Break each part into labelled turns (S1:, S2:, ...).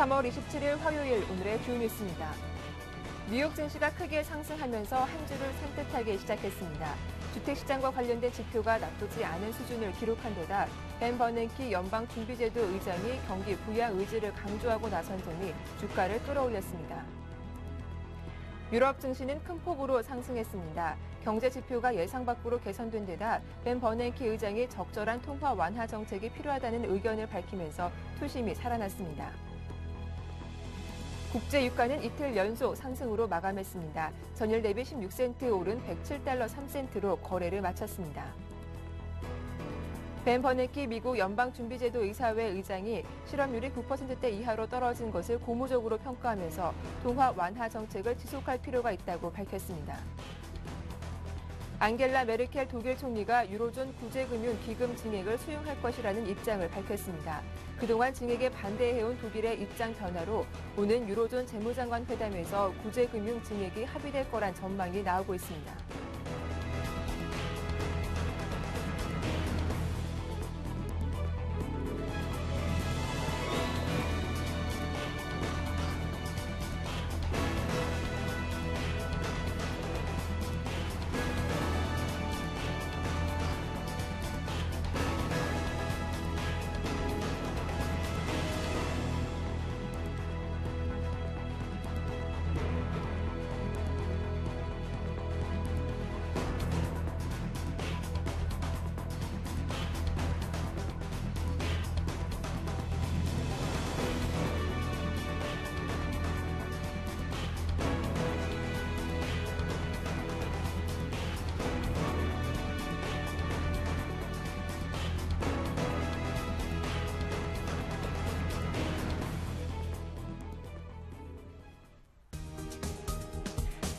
S1: 3월 27일 화요일 오늘의 주요 뉴스입니다. 뉴욕 증시가 크게 상승하면서 한 주를 산뜻하게 시작했습니다. 주택시장과 관련된 지표가 나쁘지 않은 수준을 기록한 데다 벤 버냉키 연방준비제도 의장이 경기 부양 의지를 강조하고 나선 점이 주가를 끌어올렸습니다. 유럽 증시는 큰 폭으로 상승했습니다. 경제 지표가 예상 밖으로 개선된 데다 벤 버냉키 의장이 적절한 통화 완화 정책이 필요하다는 의견을 밝히면서 투심이 살아났습니다. 국제 유가는 이틀 연속 상승으로 마감했습니다. 전일 대비 16센트 오른 107달러 3센트로 거래를 마쳤습니다. 벤 버냉키 미국 연방준비제도 의사회 의장이 실업률이 9%대 이하로 떨어진 것을 고무적으로 평가하면서 통화 완화 정책을 지속할 필요가 있다고 밝혔습니다. 앙겔라 메르켈 독일 총리가 유로존 구제금융기금 증액을 수용할 것이라는 입장을 밝혔습니다. 그동안 증액에 반대해온 독일의 입장 변화로 오는 유로존 재무장관 회담에서 구제금융 증액이 합의될 거란 전망이 나오고 있습니다.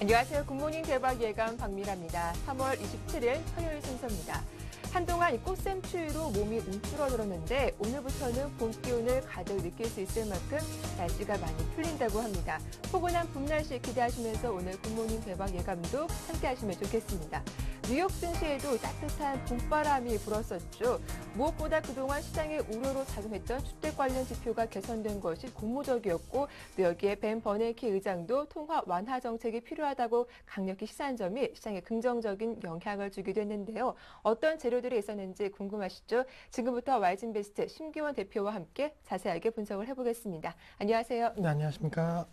S1: 안녕하세요. 굿모닝 대박 예감 박미라입니다. 3월 27일 화요일 순서입니다. 한동안 꽃샘 추위로 몸이 움츠러들었는데 오늘부터는 봄 기운을 가득 느낄 수 있을 만큼 날씨가 많이 풀린다고 합니다. 포근한 봄 날씨 기대하시면서 오늘 굿모닝 대박 예감도 함께 하시면 좋겠습니다. 뉴욕 증시에도 따뜻한 봄바람이 불었었죠. 무엇보다 그동안 시장의 우려로 작용했던 주택 관련 지표가 개선된 것이 고무적이었고 또 여기에 벤 버냉키 의장도 통화 완화 정책이 필요하다고 강력히 시사한 점이 시장에 긍정적인 영향을 주기도 했는데요. 어떤 재료들이 있었는지 궁금하시죠? 지금부터 와이즈인베스트 심기원 대표와 함께 자세하게 분석을 해보겠습니다. 안녕하세요.
S2: 네, 안녕하십니까.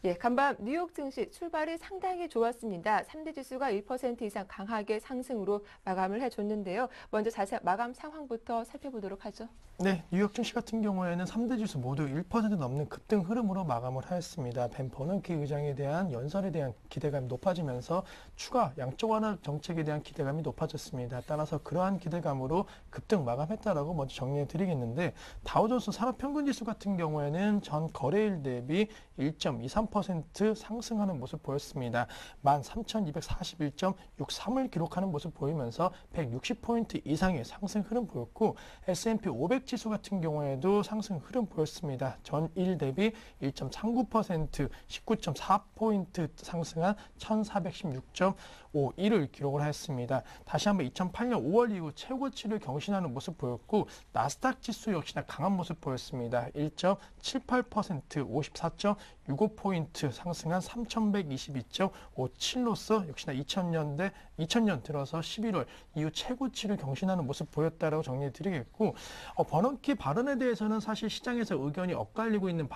S1: 예, 간밤 뉴욕 증시 출발이 상당히 좋았습니다. 3대 지수가 1% 이상 강하게 상승으로 마감을 해줬는데요. 먼저 자세한 마감 상황부터 살펴보도록 하죠.
S2: 네, 뉴욕 증시 같은 경우에는 3대 지수 모두 1% 넘는 급등 흐름으로 마감을 하였습니다. 벤 버냉키 의장에 대한 연설에 대한 기대감이 높아지면서 추가 양적 완화 정책에 대한 기대감이 높아졌습니다. 따라서 그러한 기대감으로 급등 마감했다라고 먼저 정리해 드리겠는데 다우존스 산업평균지수 같은 경우에는 전 거래일 대비 1.23% 상승하는 모습 보였습니다. 13,241.63을 기록하는 모습 보이면서 160포인트 이상의 상승 흐름 보였고 S&P 500 지수 같은 경우에도 상승 흐름 보였습니다. 전일 대비 1.39%, 19.4포인트 상승한 1,416.51을 기록을 했습니다. 다시 한번 2008년 5월 이후 최고치를 경신하는 모습 보였고 나스닥 지수 역시나 강한 모습 보였습니다. 1.78%, 54.65포인트 상승한 3,122.57로서 역시나 2000년 들어서 11월 이후 최고치를 경신하는 모습 보였다라고 정리해 드리겠고 버냉키 발언에 대해서는 사실 시장에서 의견이 엇갈리고 있는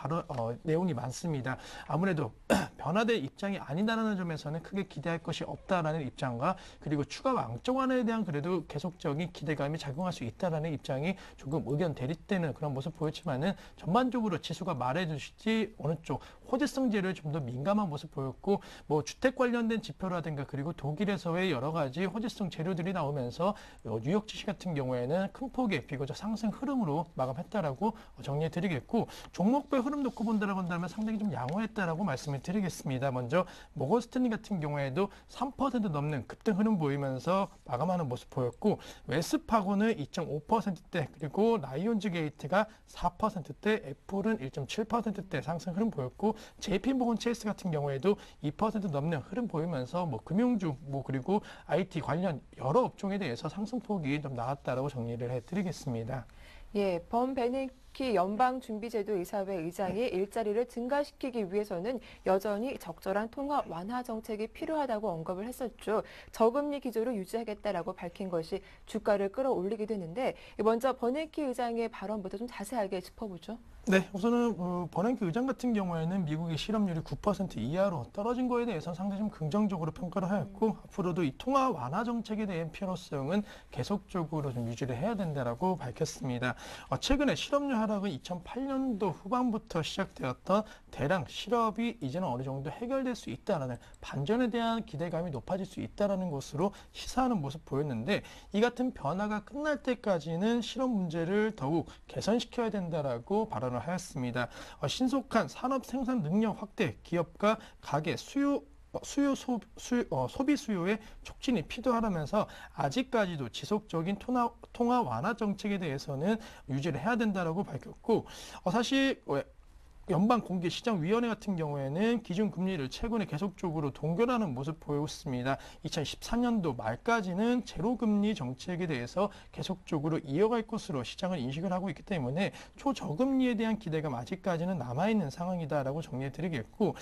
S2: 내용이 많습니다. 아무래도 변화될 입장이 아니다라는 점에서는 크게 기대할 것이 없다라는 입장과 그리고 추가 양적 완화에 대한 그래도 계속적인 기대감이 작용할 수 있다라는 입장이 조금 의견 대립되는 그런 모습 보였지만은 전반적으로 지수가 말해주시지 어느 쪽 호재성제를 좀 더 민감한 모습 보였고 뭐 주택 관련된 지표라든가 그리고 독일에서의 여러 가지 호재성 재료들이 나오면서 뉴욕 증시 같은 경우에는 큰 폭의 비교적 상승 흐름으로 마감했다라고 정리해 드리겠고 종목별 흐름 놓고 본다라고 한다면 상당히 좀 양호했다라고 말씀을 드리겠습니다. 먼저 모건 스탠리 같은 경우에도 3% 넘는 급등 흐름 보이면서 마감하는 모습 보였고 웰스파고는 2.5%대 그리고 라이온즈 게이트가 4%대 애플은 1.7%대 상승 흐름 보였고 JP모건 체이스 같은 경우에도 2% 넘는 흐름 보이면서 뭐 금융주 그리고 IT 관련 여러 업종에 대해서 상승폭이 좀 나왔다라고 정리를 해드리겠습니다.
S1: 예, 특히 연방준비제도이사회 의장이 일자리를 증가시키기 위해서는 여전히 적절한 통화 완화 정책이 필요하다고 언급을 했었죠. 저금리 기조를 유지하겠다라고 밝힌 것이 주가를 끌어올리게 되는데 먼저 버냉키 의장의 발언부터 좀 자세하게 짚어보죠.
S2: 네, 우선은 버냉키 의장 같은 경우에는 미국의 실업률이 9% 이하로 떨어진 거에 대해서 상당히 좀 긍정적으로 평가를 하였고 앞으로도 이 통화 완화 정책에 대한 필요성은 계속적으로 좀 유지를 해야 된다라고 밝혔습니다. 최근에 실업률 하락은 2008년도 후반부터 시작되었던 대량 실업이 이제는 어느 정도 해결될 수 있다라는 반전에 대한 기대감이 높아질 수 있다라는 것으로 시사하는 모습 보였는데 이 같은 변화가 끝날 때까지는 실업 문제를 더욱 개선시켜야 된다라고 발언을 하였습니다. 신속한 산업 생산 능력 확대, 기업과 가계 소비 수요의 촉진이 필요하다면서 아직까지도 지속적인 통화 완화 정책에 대해서는 유지를 해야 된다라고 밝혔고 사실 연방공개시장위원회 같은 경우에는 기준금리를 최근에 계속적으로 동결하는 모습 보였습니다. 2014년도 말까지는 제로금리 정책에 대해서 계속적으로 이어갈 것으로 시장을 인식을 하고 있기 때문에 초저금리에 대한 기대감 아직까지는 남아있는 상황이다라고 정리해드리겠고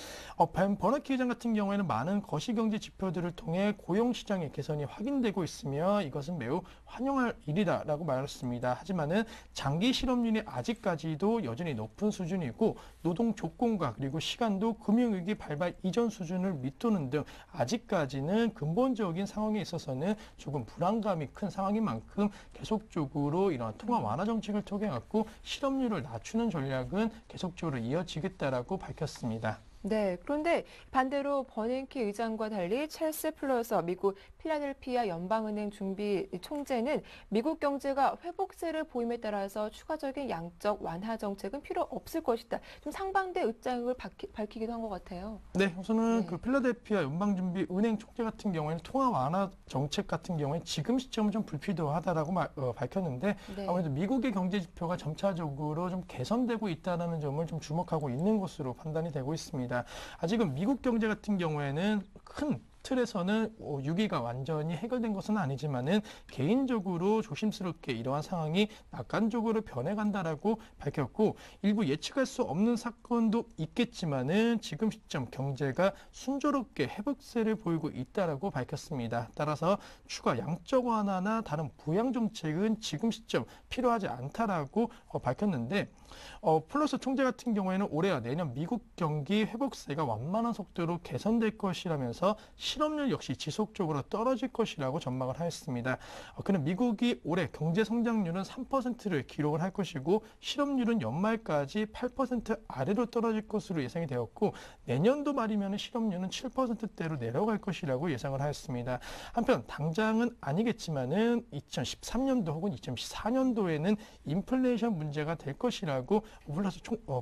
S2: 버너키 회장 같은 경우에는 많은 거시경제 지표들을 통해 고용시장의 개선이 확인되고 있으며 이것은 매우 환영할 일이다라고 말했습니다. 하지만은 장기 실업률이 아직까지도 여전히 높은 수준이고 노동 조건과 그리고 시간도 금융위기 발발 이전 수준을 밑도는 등 아직까지는 근본적인 상황에 있어서는 조금 불안감이 큰 상황인 만큼 계속적으로 이런 통화 완화 정책을 통해 갖고 실업률을 낮추는 전략은 계속적으로 이어지겠다라고 밝혔습니다.
S1: 네, 그런데 반대로 버냉키 의장과 달리 찰스 플러서 미국 필라델피아 연방은행 준비 총재는 미국 경제가 회복세를 보임에 따라서 추가적인 양적 완화 정책은 필요 없을 것이다. 좀 상반대 입장을 밝히기도 한 것 같아요.
S2: 네, 우선은 그 필라델피아 연방준비은행 총재 같은 경우에는 통화 완화 정책 같은 경우에 지금 시점은 좀 불필요하다라고 밝혔는데
S1: 네.
S2: 아무래도 미국의 경제 지표가 점차적으로 좀 개선되고 있다는 점을 좀 주목하고 있는 것으로 판단이 되고 있습니다. 아직은 미국 경제 같은 경우에는 큰 틀에서는 위기가 완전히 해결된 것은 아니지만은 개인적으로 조심스럽게 이러한 상황이 낙관적으로 변해간다라고 밝혔고 일부 예측할 수 없는 사건도 있겠지만은 지금 시점 경제가 순조롭게 회복세를 보이고 있다라고 밝혔습니다. 따라서 추가 양적 완화나 다른 부양 정책은 지금 시점 필요하지 않다라고 밝혔는데 플러스 총재 같은 경우에는 올해와 내년 미국 경기 회복세가 완만한 속도로 개선될 것이라면서 실업률 역시 지속적으로 떨어질 것이라고 전망을 하였습니다. 그는 미국이 올해 경제 성장률은 3%를 기록을 할 것이고 실업률은 연말까지 8% 아래로 떨어질 것으로 예상이 되었고 내년도 말이면 실업률은 7%대로 내려갈 것이라고 예상을 하였습니다. 한편 당장은 아니겠지만은 2013년도 혹은 2014년도에는 인플레이션 문제가 될 것이라고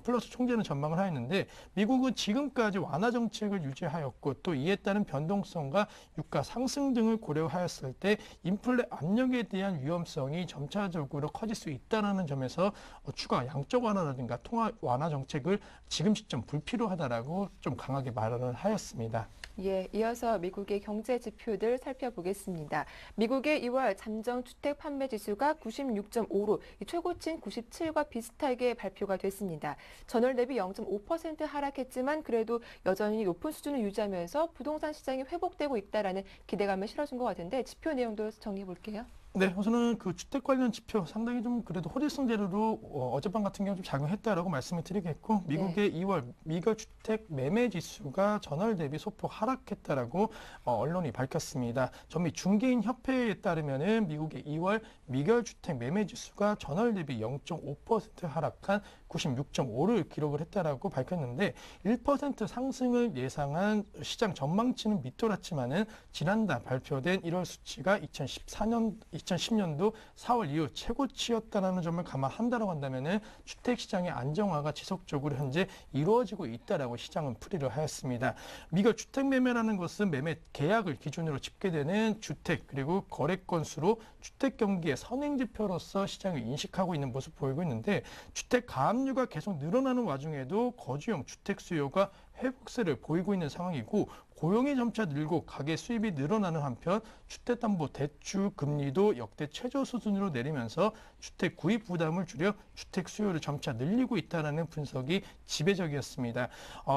S2: 플러스 총재는 전망을 하였는데 미국은 지금까지 완화 정책을 유지하였고 또 이에 따른 변동성과 유가 상승 등을 고려하였을 때 인플레 압력에 대한 위험성이 점차적으로 커질 수 있다는 점에서 추가 양적 완화라든가 통화 완화 정책을 지금 시점 불필요하다라고 좀 강하게 말을 하였습니다.
S1: 예, 이어서 미국의 경제 지표들 살펴보겠습니다. 미국의 2월 잠정 주택 판매 지수가 96.5로 최고치인 97과 비슷하게 발표가 됐습니다. 전월 대비 0.5% 하락했지만 그래도 여전히 높은 수준을 유지하면서 부동산 시장이 회복되고 있다라는 기대감을 실어준 것 같은데 지표 내용도 정리해 볼게요.
S2: 네, 우선은 그 주택 관련 지표 상당히 좀 그래도 호재성 재료로 어젯밤 같은 경우 좀 작용했다라고 말씀을 드리겠고 미국의 2월 미결 주택 매매 지수가 전월 대비 소폭 하락했다라고 언론이 밝혔습니다. 전미 중개인 협회에 따르면은 미국의 2월 미결 주택 매매 지수가 전월 대비 0.5% 하락한 96.5를 기록을 했다라고 밝혔는데 1% 상승을 예상한 시장 전망치는 밑돌았지만은 지난달 발표된 1월 수치가 2010년도 4월 이후 최고치였다라는 점을 감안한다고 한다면은 주택 시장의 안정화가 지속적으로 현재 이루어지고 있다라고 시장은 풀이를 하였습니다. 미결 주택 매매라는 것은 매매 계약을 기준으로 집계되는 주택 그리고 거래 건수로 주택 경기의 선행 지표로서 시장을 인식하고 있는 모습 보이고 있는데 주택 가압류가 계속 늘어나는 와중에도 거주용 주택 수요가 회복세를 보이고 있는 상황이고 고용이 점차 늘고 가계 수입이 늘어나는 한편 주택담보대출 금리도 역대 최저 수준으로 내리면서 주택 구입 부담을 줄여 주택 수요를 점차 늘리고 있다는 분석이 지배적이었습니다.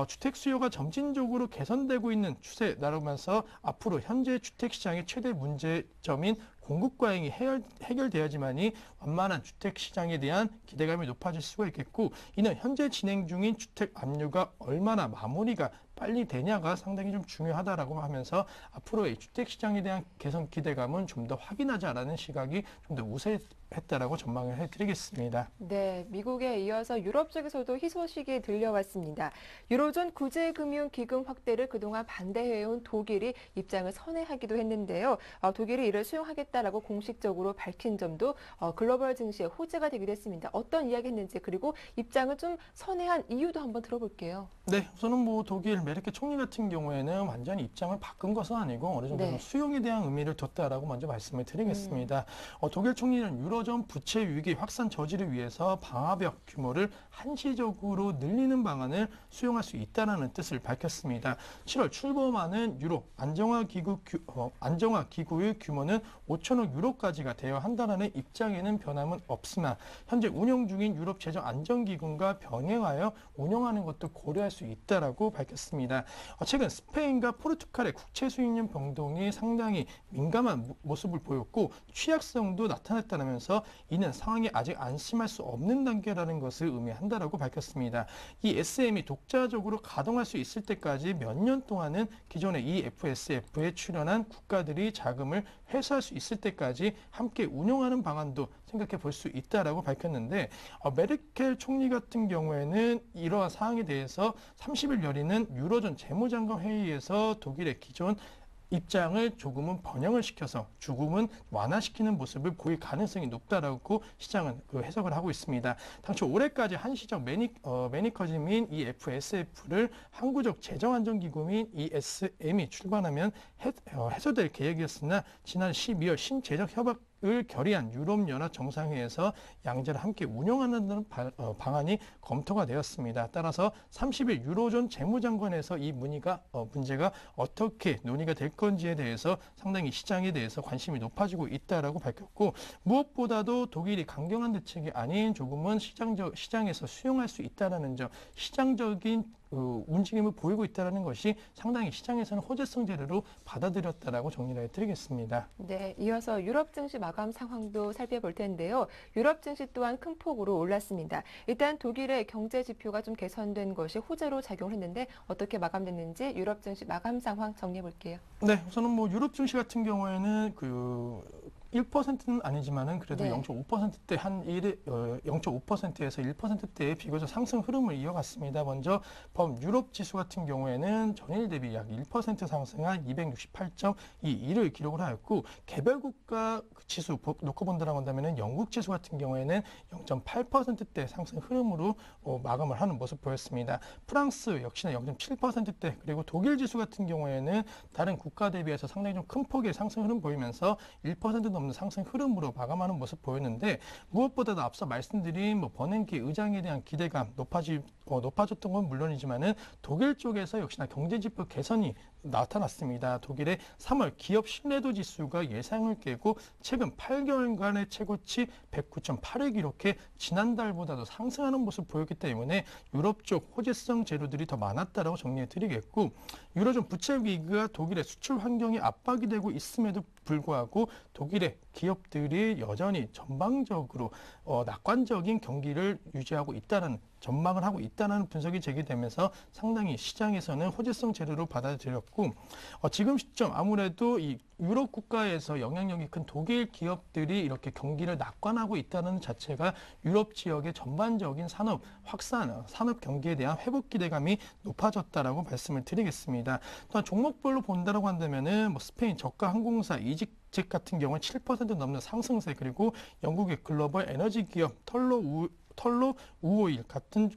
S2: 주택 수요가 점진적으로 개선되고 있는 추세라면서 앞으로 현재 주택 시장의 최대 문제점인 공급 과잉이 해결돼야지만이 완만한 주택 시장에 대한 기대감이 높아질 수가 있겠고, 이는 현재 진행 중인 주택 압류가 얼마나 마무리가 빨리 되냐가 상당히 좀 중요하다라고 하면서 앞으로의 주택 시장에 대한 개선 기대감은 좀 더 확인하자라는 시각이 좀 더 우세했다라고 전망을 해드리겠습니다.
S1: 네, 미국에 이어서 유럽 쪽에서도 희소식이 들려왔습니다. 유로존 구제금융기금 확대를 그동안 반대해온 독일이 입장을 선회하기도 했는데요. 독일이 이를 수용하겠다라고 공식적으로 밝힌 점도 글로벌 증시의 호재가 되기도 했습니다. 어떤 이야기 했는지, 그리고 입장을 좀 선회한 이유도 한번 들어볼게요.
S2: 네, 우선은 뭐 독일 메르켈 총리 같은 경우에는 완전히 입장을 바꾼 것은 아니고 어느 정도
S1: 네.
S2: 수용에 대한 의미를 뒀다라고 먼저 말씀을 드리겠습니다. 독일 총리는 유로존 부채 위기 확산 저지를 위해서 방화벽 규모를 한시적으로 늘리는 방안을 수용할 수 있다는 뜻을 밝혔습니다. 7월 출범하는 유로 안정화 기구의 규모는 5천억 유로까지가 되어야 한다는 입장에는 변함은 없으나 현재 운영 중인 유럽 재정 안정기금과 병행하여 운영하는 것도 고려할 수 있다라고 밝혔습니다. 최근 스페인과 포르투갈의 국채 수익률 변동이 상당히 민감한 모습을 보였고 취약성도 나타났다면서 이는 상황이 아직 안심할 수 없는 단계라는 것을 의미한다라고 밝혔습니다. 이 SM이 독자적으로 가동할 수 있을 때까지 몇 년 동안은 기존의 EFSF에 출연한 국가들이 자금을 회수할 수 있을 때까지 함께 운영하는 방안도 생각해 볼 수 있다라고 밝혔는데, 메르켈 총리 같은 경우에는 이러한 사항에 대해서 30일 열리는 유로존 재무장관 회의에서 독일의 기존 입장을 조금은 번영을 시켜서 조금은 완화시키는 모습을 보일 가능성이 높다라고 시장은 해석을 하고 있습니다. 당초 올해까지 한시적 매니커즘인 EFSF를 항구적 재정안정기금인 ESM이 출범하면 해소될 계획이었으나 지난 12월 신재정 협약을 결의한 유럽연합 정상회의에서 양자를 함께 운영하는 방안이 검토가 되었습니다. 따라서 30일 유로존 재무장관에서 이 문제가 어떻게 논의가 될 건지에 대해서 상당히 시장에 대해서 관심이 높아지고 있다라고 밝혔고, 무엇보다도 독일이 강경한 대책이 아닌 조금은 시장에서 수용할 수 있다라는 점, 시장적인 움직임을 보이고 있다는 것이 상당히 시장에서는 호재성 재료로 받아들였다라고 정리를 해드리겠습니다.
S1: 네, 이어서 유럽 증시 마감 상황도 살펴볼 텐데요. 유럽 증시 또한 큰 폭으로 올랐습니다. 일단 독일의 경제 지표가 좀 개선된 것이 호재로 작용했는데 어떻게 마감됐는지 유럽 증시 마감 상황 정리해 볼게요.
S2: 네, 우선은 뭐 유럽 증시 같은 경우에는 1%는 아니지만은 그래도
S1: 네.
S2: 0.5%대 0.5%에서 1%대의 비교적 상승 흐름을 이어갔습니다. 먼저 유럽 지수 같은 경우에는 전일 대비 약 1% 상승한 268.21을 기록을 하였고, 개별 국가 지수 놓고 본다라고 한다면은 영국 지수 같은 경우에는 0.8%대 상승 흐름으로 마감을 하는 모습 보였습니다. 프랑스 역시나 0.7%대, 그리고 독일 지수 같은 경우에는 다른 국가 대비해서 상당히 좀 큰 폭의 상승 흐름 보이면서 1% 넘는 상승 흐름으로 마감하는 모습 보였는데, 무엇보다도 앞서 말씀드린 버냉키 의장에 대한 기대감 높아졌던 건 물론이지만은 독일 쪽에서 역시나 경제지표 개선이 나타났습니다. 독일의 3월 기업 신뢰도 지수가 예상을 깨고 최근 8개월간의 최고치 109.8을 기록해 지난달보다도 상승하는 모습 보였기 때문에 유럽 쪽 호재성 재료들이 더 많았다라고 정리해 드리겠고, 유로존 부채 위기가 독일의 수출 환경이 압박이 되고 있음에도 불구하고 독일의 기업들이 여전히 전방적으로 낙관적인 경기를 유지하고 있다는 전망을 하고 있다는 분석이 제기되면서 상당히 시장에서는 호재성 재료로 받아들였고, 지금 시점 아무래도 이 유럽 국가에서 영향력이 큰 독일 기업들이 이렇게 경기를 낙관하고 있다는 자체가 유럽 지역의 전반적인 산업 확산, 산업 경기에 대한 회복 기대감이 높아졌다라고 말씀을 드리겠습니다. 또한 종목별로 본다라고 한다면은 스페인 저가 항공사 이직잭 같은 경우는 7% 넘는 상승세, 그리고 영국의 글로벌 에너지 기업 털로 우오일 같은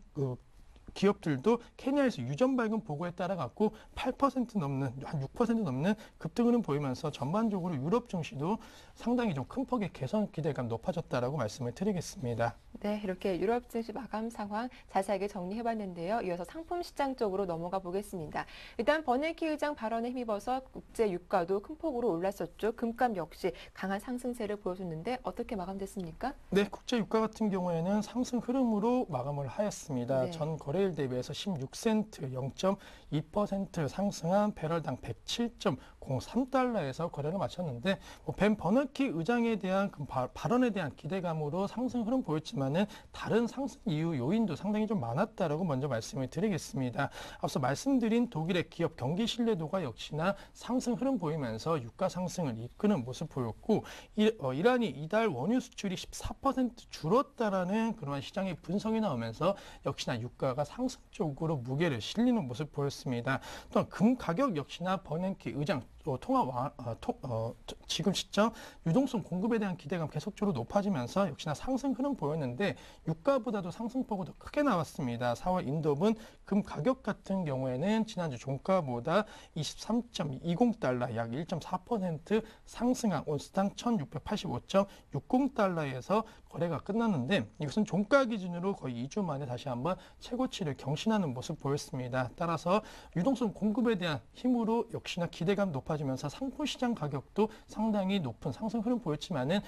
S2: 기업들도 케냐에서 유전 발견 보고에 따라 갖고 8% 넘는 한 6% 넘는 급등을 보이면서 전반적으로 유럽 증시도 상당히 좀 큰 폭의 개선 기대감 높아졌다라고 말씀을 드리겠습니다.
S1: 네, 이렇게 유럽 증시 마감 상황 자세하게 정리해봤는데요. 이어서 상품 시장 쪽으로 넘어가 보겠습니다. 일단 버냉키 의장 발언에 힘입어서 국제 유가도 큰 폭으로 올랐었죠. 금값 역시 강한 상승세를 보여줬는데 어떻게 마감됐습니까?
S2: 네, 국제 유가 같은 경우에는 상승 흐름으로 마감을 하였습니다.
S1: 네.
S2: 전 거래일 대비해서 16센트 0.2% 상승한 배럴당 107.03달러에서 거래를 마쳤는데 벤 버너키 의장에 대한 그 발언에 대한 기대감으로 상승 흐름 보였지만은 다른 상승 이유 요인도 상당히 좀 많았다라고 먼저 말씀을 드리겠습니다. 앞서 말씀드린 독일의 기업 경기 신뢰도가 역시나 상승 흐름 보이면서 유가 상승을 이끄는 모습 보였고 이란이 이달 원유 수출이 14% 줄었다라는 그러한 시장의 분석이 나오면서 역시나 유가가 상승 쪽으로 무게를 실리는 모습 보였습니다. 또한 금 가격 역시나 버냉키 의장 지금 시점 유동성 공급에 대한 기대감 계속적으로 높아지면서 역시나 상승 흐름 보였는데 유가보다도 상승폭이 더 크게 나왔습니다. 4월 인도분 금 가격 같은 경우에는 지난주 종가보다 23.20달러 약 1.4% 상승한 온스당 1685.60달러에서 거래가 끝났는데 이것은 종가 기준으로 거의 2주 만에 다시 한번 최고치를 경신하는 모습 보였습니다. 따라서 유동성 공급에 대한 힘으로 역시나 기대감 높아지면서 상품 시장 가격도 상당히 높은 상승 흐름 보였지만은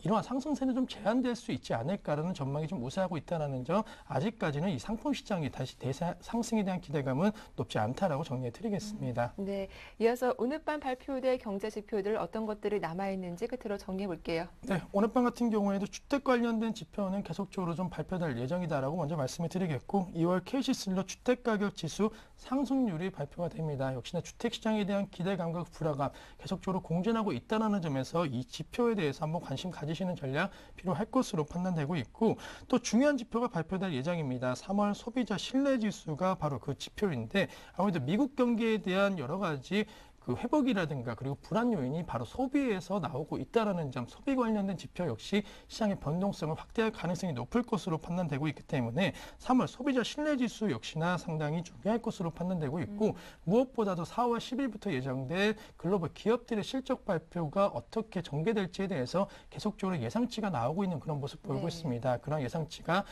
S2: 이러한 상승세는 좀 제한될 수 있지 않을까라는 전망이 좀 우세하고 있다는 점 아직까지는 이 상품 시장이 다시 상승에 대한 기대감은 높지 않다라고 정리해 드리겠습니다.
S1: 네, 이어서 오늘 밤 발표될 경제 지표들 어떤 것들이 남아있는지 끝으로 정리해 볼게요.
S2: 네, 오늘 밤 같은 경우에도 주택 관련된 지표는 계속적으로 좀 발표될 예정이다라고 먼저 말씀을 드리겠고 2월 KC슬러 주택가격 지수 상승률이 발표가 됩니다. 역시나 주택시장에 대한 기대감과 불안감 계속적으로 공존하고 있다는 점에서 이 지표에 대해서 한번 관심 가지시는 전략 필요할 것으로 판단되고 있고 또 중요한 지표가 발표될 예정입니다. 3월 소비자 신뢰지수가 바로 그 지표인데 아무래도 미국 경기에 대한 여러 가지 그 회복이라든가 그리고 불안 요인이 바로 소비에서 나오고 있다는 점, 소비 관련된 지표 역시 시장의 변동성을 확대할 가능성이 높을 것으로 판단되고 있기 때문에 3월 소비자 신뢰지수 역시나 상당히 중요할 것으로 판단되고 있고 무엇보다도 4월 10일부터 예정된 글로벌 기업들의 실적 발표가 어떻게 전개될지에 대해서 계속적으로 예상치가 나오고 있는 그런 모습 보이고 있습니다. 그런 예상치가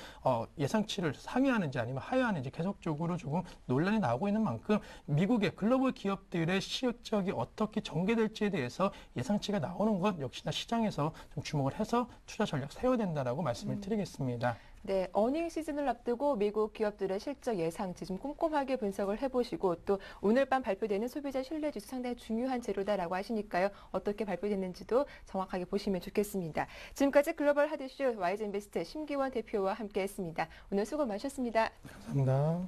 S2: 예상치를 상회하는지 아니면 하회하는지 계속적으로 조금 논란이 나오고 있는 만큼 미국의 글로벌 기업들의 실적이 어떻게 전개될지에 대해서 예상치가 나오는 것 역시나 시장에서 좀 주목을 해서 투자 전략 세워야 된다라고 말씀을 드리겠습니다.
S1: 네, 어닝 시즌을 앞두고 미국 기업들의 실적 예상치 좀 꼼꼼하게 분석을 해보시고 또 오늘 밤 발표되는 소비자 신뢰지수 상당히 중요한 재료다라고 하시니까요. 어떻게 발표됐는지도 정확하게 보시면 좋겠습니다. 지금까지 글로벌 하드쇼 와이즈인베스트 심기원 대표와 함께했습니다. 오늘 수고 많으셨습니다.
S2: 감사합니다.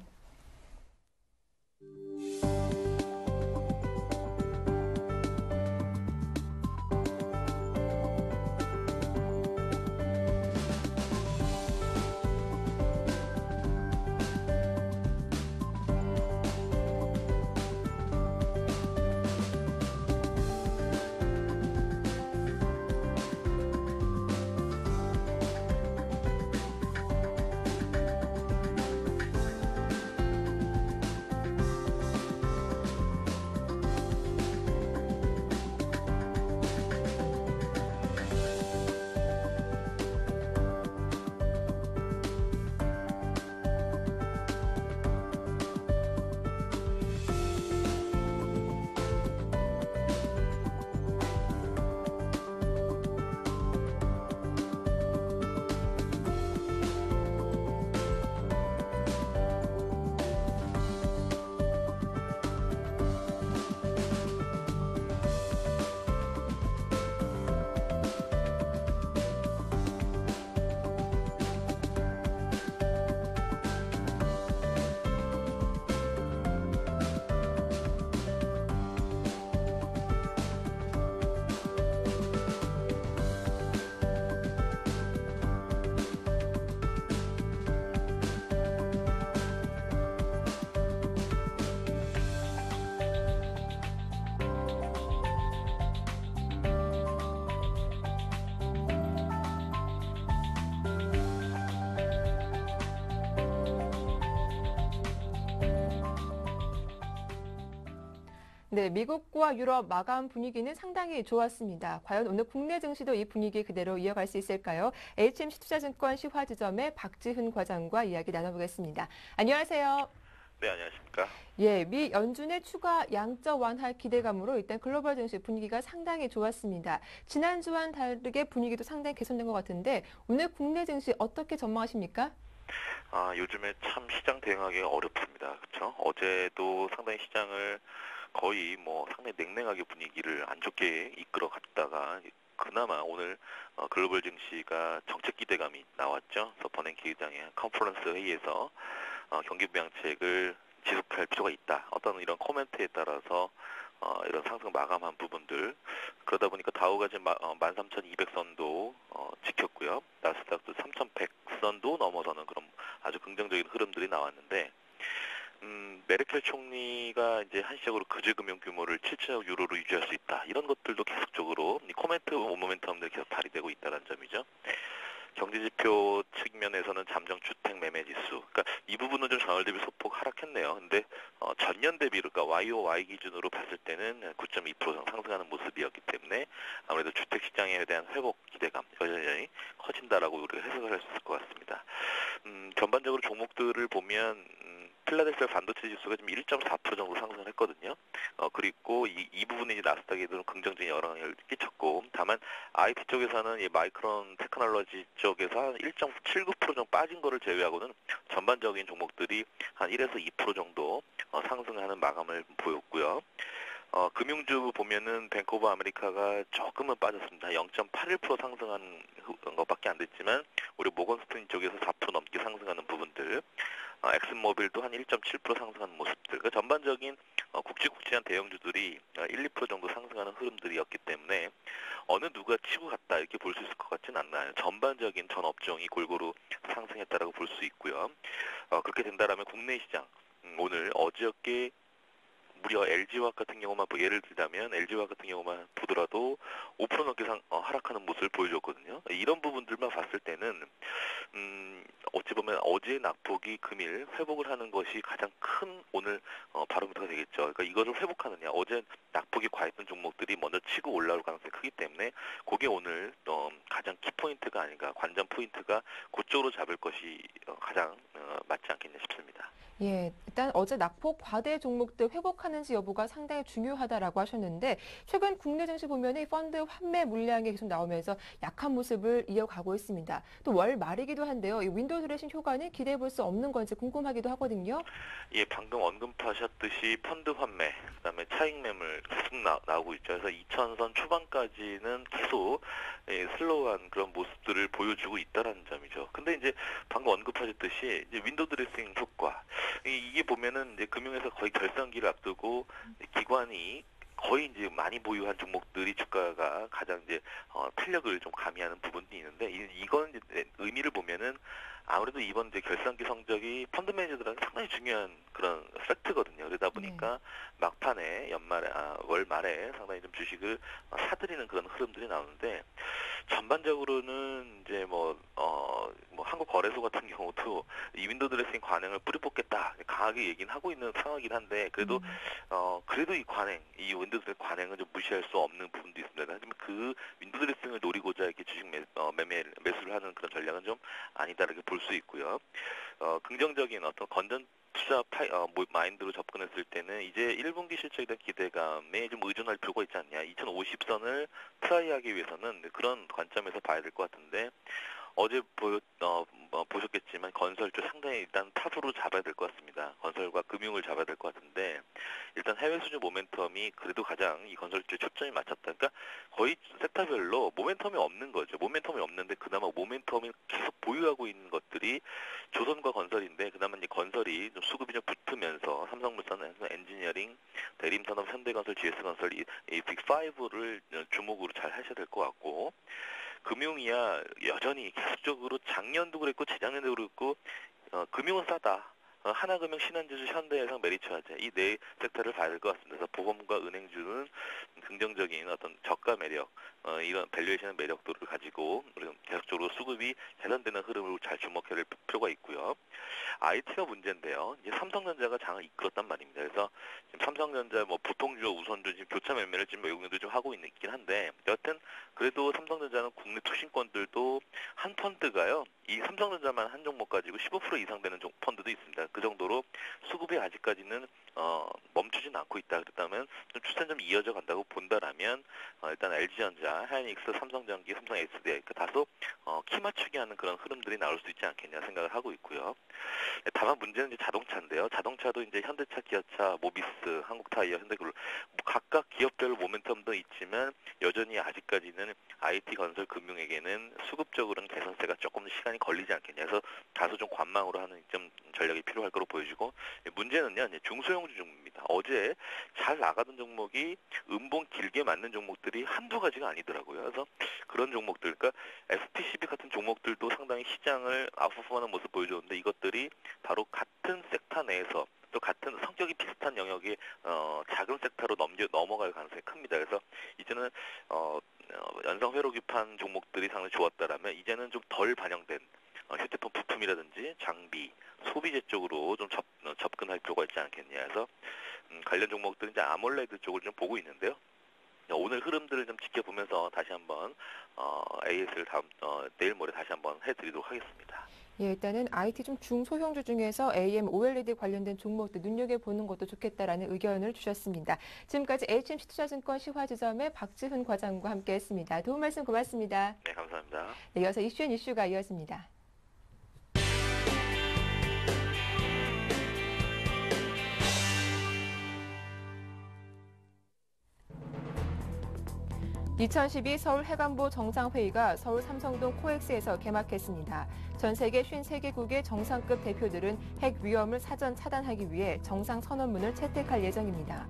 S1: 네, 미국과 유럽 마감 분위기는 상당히 좋았습니다. 과연 오늘 국내 증시도 이 분위기 그대로 이어갈 수 있을까요? HMC투자증권 시화지점의 박지훈 과장과 이야기 나눠보겠습니다. 안녕하세요.
S3: 네, 안녕하십니까.
S1: 예, 미 연준의 추가 양적 완화 기대감으로 일단 글로벌 증시 분위기가 상당히 좋았습니다. 지난주와는 다르게 분위기도 상당히 개선된 것 같은데 오늘 국내 증시 어떻게 전망하십니까?
S3: 요즘에 참 시장 대응하기 어렵습니다. 그렇죠? 어제도 상당히 시장을 거의 상당히 냉랭하게 분위기를 안 좋게 이끌어 갔다가 그나마 오늘 글로벌 증시가 정책 기대감이 나왔죠. 그래서 버냉키 의장의 컨퍼런스 회의에서 경기 부양책을 지속할 필요가 있다. 어떤 이런 코멘트에 따라서 이런 상승 마감한 부분들, 그러다 보니까 다우가 지금 13,200선도 지켰고요. 나스닥도 3,100선도 넘어서는 그런 아주 긍정적인 흐름들이 나왔는데, 메르켈 총리가 이제 한시적으로 거제 금융 규모를 7천억 유로로 유지할 수 있다. 이런 것들도 계속적으로 이 코멘트 모멘텀들이 계속 발휘되고 있다는 점이죠. 경제지표 측면에서는 잠정 주택 매매 지수, 그러니까 이 부분은 좀 전월 대비 소폭 하락했네요. 근데 전년 대비, 그러니까 YOY 기준으로 봤을 때는 9.2% 상승하는 모습이었기 때문에 아무래도 주택 시장에 대한 회복 기대감 여전히 커진다라고 우리가 해석을 할 수 있을 것 같습니다. 전반적으로 종목들을 보면 필라델피아 반도체 지수가 지금 1.4% 정도 상승을 했거든요. 그리고 이 부분이 이제 나스닥에도 긍정적인 영향을 끼쳤고, 다만 IT 쪽에서는 이 마이크론 테크놀로지 쪽에서 1.79% 정도 빠진 거를 제외하고는 전반적인 종목들이 한 1에서 2% 정도 상승하는 마감을 보였고요. 금융주 보면은 뱅크 오브 아메리카가 조금은 빠졌습니다. 0.81% 상승한 것밖에 안 됐지만 우리 모건 스탠리 쪽에서 4% 넘게 상승하는 부분들, 엑슨모빌도 한 1.7% 상승하는 모습들, 그러니까 전반적인 굵직굵직한 대형주들이 1, 2% 정도 상승하는 흐름들이었기 때문에 어느 누가 치고 갔다 이렇게 볼 수 있을 것 같지는 않나요. 전반적인 전 업종이 골고루 상승했다라고 볼 수 있고요. 그렇게 된다라면 국내 시장 오늘 어저께 무려 LG화학 같은 경우만 예를 들자면 LG화학 같은 경우만 보더라도 5% 넘게 하락하는 모습을 보여줬거든요. 이런 부분들만 봤을 때는 어찌 보면 어제의 낙폭이 금일 회복을 하는 것이 가장 큰 오늘 바로미터가 되겠죠. 그러니까 이것을 회복하느냐, 어제 낙폭이 과했던 종목들이 먼저 치고 올라올 가능성이 크기 때문에 그게 오늘 가장 키포인트가 아닌가, 관전 포인트가 그쪽으로 잡을 것이 가장 맞지 않겠냐 싶습니다.
S1: 예, 일단 어제 낙폭 과대 종목들 회복하는지 여부가 상당히 중요하다라고 하셨는데 최근 국내 증시 보면 펀드 환매 물량이 계속 나오면서 약한 모습을 이어가고 있습니다. 또 월 말이기도 한데요. 이 윈도우 드레싱 효과는 기대해 볼 수 없는 건지 궁금하기도 하거든요.
S3: 예, 방금 언급하셨듯이 펀드 환매, 그다음에 차익 매물 계속 나오고 있죠. 그래서 2,000선 초반까지는 계속 슬로우한 그런 모습들을 보여주고 있다라는 점이죠. 근데 이제 방금 언급하셨듯이 이제 윈도우 드레싱 효과, 이게 보면은 이제 금융에서 거의 결산기를 앞두고 기관이 거의 이제 많이 보유한 종목들이 주가가 가장 이제 탄력을 좀 가미하는 부분이 있는데 이건 이제 의미를 보면은 아무래도 이번 이제 결산기 성적이 펀드 매니저들한테 상당히 중요한 그런 팩트거든요. 그러다 보니까 막판에 월 말에 상당히 좀 주식을 사들이는 그런 흐름들이 나오는데 전반적으로는 이제 한국거래소 같은 경우도 이 윈도우 드레싱 관행을 뿌리 뽑겠다 강하게 얘기는 하고 있는 상황이긴 한데 그래도 이 관행, 이 윈도우 드레싱 관행은 좀 무시할 수 없는 부분도 있습니다. 하지만 그 윈도우 드레싱을 노리고자 이렇게 주식 매수를 하는 그런 전략은 좀 아니다 이렇게 볼 수 있고요. 긍정적인 어떤 건전 투자 마인드로 접근했을 때는 이제 1분기 실적에 대한 기대감에 좀 의존할 필요가 있지 않냐. 2050선을 트라이하기 위해서는 그런 관점에서 봐야 될 것 같은데 어제 보셨겠지만 건설주 상당히 일단 탑으로 잡아야 될 것 같습니다. 건설과 금융을 잡아야 될 것 같은데 일단 해외 수주 모멘텀이 그래도 가장 이 건설주에 초점이 맞췄다. 그러니까 거의 섹터별로 모멘텀이 없는 거죠. 모멘텀이 없는데 그나마 모멘텀이 계속 보유하고 있는 것들이 조선과 건설인데 그나마 이제 건설이 좀 수급이 좀 붙으면서 삼성물산, 엔지니어링, 대림산업, 현대건설, GS건설 이 빅5를 주목으로 잘 하셔야 될 것 같고 금융이야 여전히 계속적으로 작년도 그랬고 재작년도 그랬고 금융은 싸다. 하나금융, 신한지주, 현대해상, 메리츠화재 이 네 섹터를 봐야 될 것 같습니다. 그래서 보험과 은행주는 긍정적인 어떤 저가 매력, 이런 밸류에이션 매력도를 가지고 계속적으로 수급이 개선되는 흐름을 잘 주목해야 될 필요가 있고요. IT가 문제인데요. 이제 삼성전자가 장을 이끌었단 말입니다. 그래서 지금 삼성전자 뭐 보통주와 우선주 지금 교차 매매를 지금 외국인들 좀 하고 있긴 한데 여하튼 그래도 삼성전자는 국내 투신권들도 한 펀드가요. 이 삼성전자만 한 종목 가지고 15% 이상 되는 펀드도 있습니다. 그 정도로 수급이 아직까지는 멈추진 않고 있다. 그렇다면 좀 추세는 좀 이어져 간다고 본다라면 일단 LG전자, 하이닉스, 삼성전기, 삼성 SDI 다소 키 맞추기 하는 그런 흐름들이 나올 수 있지 않겠냐 생각을 하고 있고요. 다만 문제는 이제 자동차인데요. 자동차도 이제 현대차, 기아차, 모비스, 한국타이어, 현대그룹 각각 기업별 모멘텀도 있지만 여전히 아직까지는 IT 건설 금융에게는 수급적으로는 개선세가 조금 시간이 걸리지 않겠냐 해서 다소 좀 관망으로 하는 좀 전략이 필요할 거로 보여지고 문제는요. 중소형주 종목입니다. 어제 잘 나가던 종목이 음봉 길게 맞는 종목들이 한두 가지가 아니더라고요. 그래서 그런 종목들, 그러니까 STCB 같은 종목들도 상당히 시장을 아웃퍼포하는 모습 보여줬는데 이것들이 바로 같은 섹터 내에서 또 같은 성격이 비슷한 영역의 작은 섹터로 넘어갈 가능성이 큽니다. 그래서 이제는 연성 회로기판 종목들이 상당히 좋았다라면 이제는 좀 덜 반영된 휴대폰 부품이라든지 장비, 소비재 쪽으로 좀 접근할 필요가 있지 않겠냐 해서 관련 종목들은 이제 아몰레드 쪽을 좀 보고 있는데요. 오늘 흐름들을 좀 지켜보면서 다시 한번 AS를 내일 모레 다시 한번 해드리도록 하겠습니다.
S1: 예, 일단은 IT 좀 중소형주 중에서 AM, OLED 관련된 종목들 눈여겨보는 것도 좋겠다라는 의견을 주셨습니다. 지금까지 HMC 투자증권 시화지점의 박지훈 과장과 함께했습니다. 도움 말씀 고맙습니다.
S3: 네, 감사합니다.
S1: 네, 이어서 이슈가 이어집니다. (2012) 서울 해관보 정상회의가 서울 삼성동 코엑스에서 개막했습니다. 전 세계 53개국의 정상급 대표들은 핵 위험을 사전 차단하기 위해 정상 선언문을 채택할 예정입니다.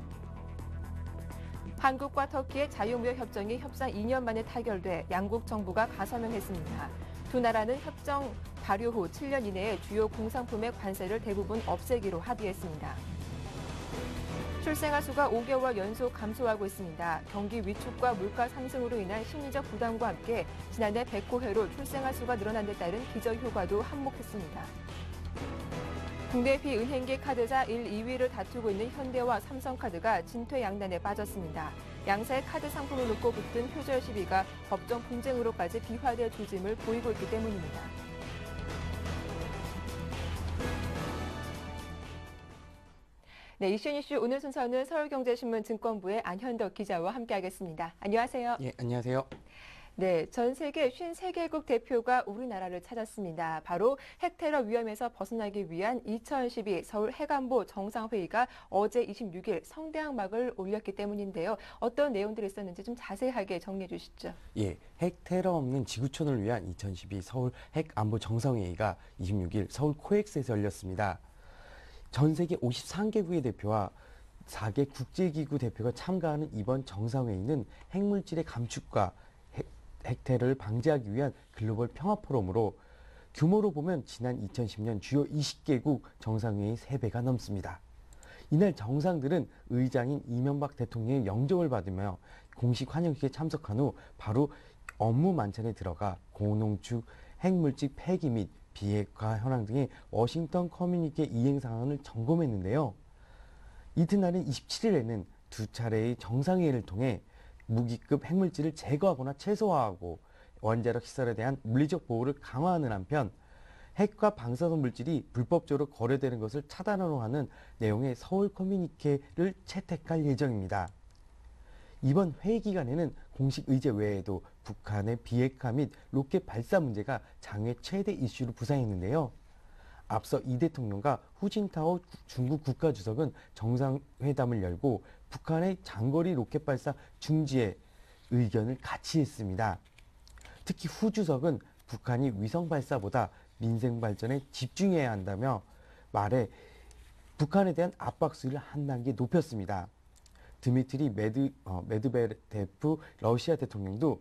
S1: 한국과 터키의 자유무역 협정이 협상 2년 만에 타결돼 양국 정부가 가서명했습니다. 두 나라는 협정 발효 후 7년 이내에 주요 공산품의 관세를 대부분 없애기로 합의했습니다. 출생아 수가 5개월 연속 감소하고 있습니다. 경기 위축과 물가 상승으로 인한 심리적 부담과 함께 지난해 109회로 출생아 수가 늘어난 데 따른 기저효과도 한몫했습니다. 국내 비은행계 카드사 1, 2위를 다투고 있는 현대와 삼성카드가 진퇴양난에 빠졌습니다. 양사의 카드 상품을 놓고 붙은 표절 시비가 법정 분쟁으로까지 비화될 조짐을 보이고 있기 때문입니다. 네, 이슈 오늘 순서는 서울경제신문 증권부의 안현덕 기자와 함께하겠습니다. 안녕하세요.
S4: 예, 안녕하세요.
S1: 네, 전 세계 53개국 대표가 우리나라를 찾았습니다. 바로 핵테러 위험에서 벗어나기 위한 2012 서울 해관보 정상회의가 어제 26일 성대한 막을 올렸기 때문인데요. 어떤 내용들이 있었는지 좀 자세하게 정리해 주시죠.
S4: 예, 핵테러 없는 지구촌을 위한 2012 서울 핵안보 정상회의가 26일 서울 코엑스에서 열렸습니다. 전 세계 53개국의 대표와 4개 국제기구 대표가 참가하는 이번 정상회의는 핵물질의 감축과 핵테러를 방지하기 위한 글로벌 평화포럼으로 규모로 보면 지난 2010년 주요 20개국 정상회의 3배가 넘습니다. 이날 정상들은 의장인 이명박 대통령의 영접을 받으며 공식 환영식에 참석한 후 바로 업무 만찬에 들어가 고농축 핵물질 폐기 및 비핵화 현황 등의 워싱턴 커뮤니케 이행 상황을 점검했는데요. 이튿날인 27일에는 두 차례의 정상회의를 통해 무기급 핵물질을 제거하거나 최소화하고 원자력 시설에 대한 물리적 보호를 강화하는 한편 핵과 방사선 물질이 불법적으로 거래되는 것을 차단하려 하는 내용의 서울 커뮤니케를 채택할 예정입니다. 이번 회의 기간에는 공식 의제 외에도 북한의 비핵화 및 로켓 발사 문제가 장외 최대 이슈로 부상했는데요. 앞서 이 대통령과 후진타오 중국 국가주석은 정상회담을 열고 북한의 장거리 로켓 발사 중지에 의견을 같이 했습니다. 특히 후 주석은 북한이 위성 발사보다 민생 발전에 집중해야 한다며 말에 북한에 대한 압박 수위를 한 단계 높였습니다. 드미트리 메드베데프 러시아 대통령도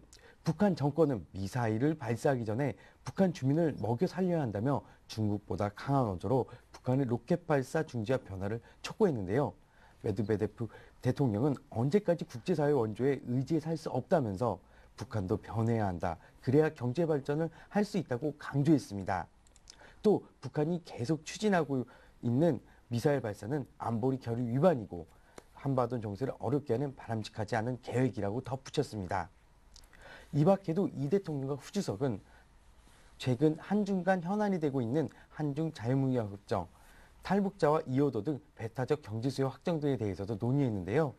S4: 북한 정권은 미사일을 발사하기 전에 북한 주민을 먹여 살려야 한다며 중국보다 강한 어조로 북한의 로켓 발사 중지와 변화를 촉구했는데요. 메드베데프 대통령은 언제까지 국제사회 원조에 의지해 살 수 없다면서 북한도 변해야 한다. 그래야 경제 발전을 할 수 있다고 강조했습니다. 또 북한이 계속 추진하고 있는 미사일 발사는 안보리 결의 위반이고 한반도 정세를 어렵게 하는 바람직하지 않은 계획이라고 덧붙였습니다. 이 밖에도 이 대통령과 후 주석은 최근 한중 간 현안이 되고 있는 한중 자유무역협정, 탈북자와 이호도 등 배타적 경제 수요 확정 등에 대해서도 논의했는데요.